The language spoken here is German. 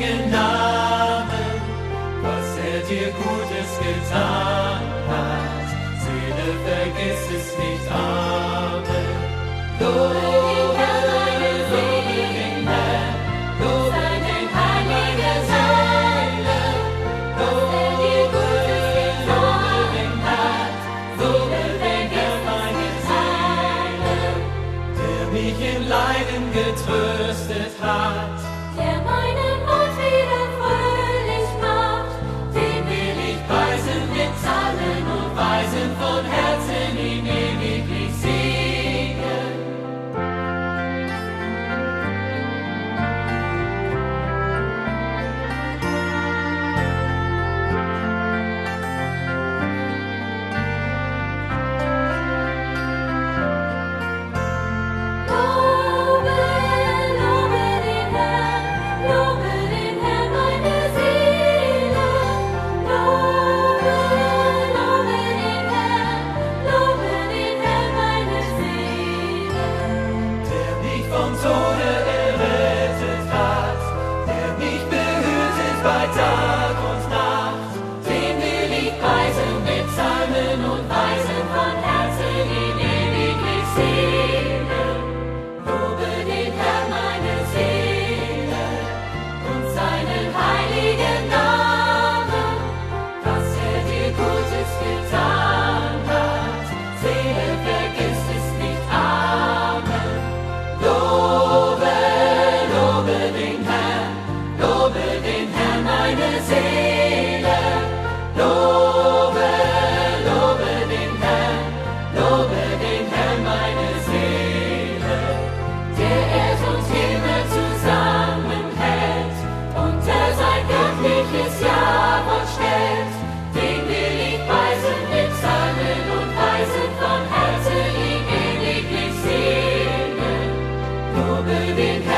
heiligen Namen, was dir Gutes getan hat. Seele, vergiss es nicht. Amen. Lobe den Herrn, lobe den heiligen Seele, lobe dir Gutes getan hat. Lobe den Herrn, meine Seele, der mich im Leiden getröstet hat, der meinen Mund wieder fröhlich macht. Den will ich preisen mit Psalmen und Weisen, von Herzen ihn ewiglich singen. Lobe, lobe den Herrn, meine Seele. Lobe, lobe den Herrn, meine Seele. Der mich vom Tode errettet hat, der mich behütet bei Tag und Nacht, den will ich preisen mit Psalmen und Weisen, von Herzen ihn ewiglich singen. Lobe den Herrn, meine Seele, und seinen heiligen Namen, was dir Gutes getan hat. Seele, vergiss es nicht. Amen. Lobe, lobe den Herrn, meine Seele. Lobe, lobe den Herrn, meine Seele, der uns immer zusammenhält, unter sein göttliches Ja-Wort stellt. Den will ich preisen mit Psalmen und Weisen, von Herzen ihn ewiglich singen. Lobe den Herrn.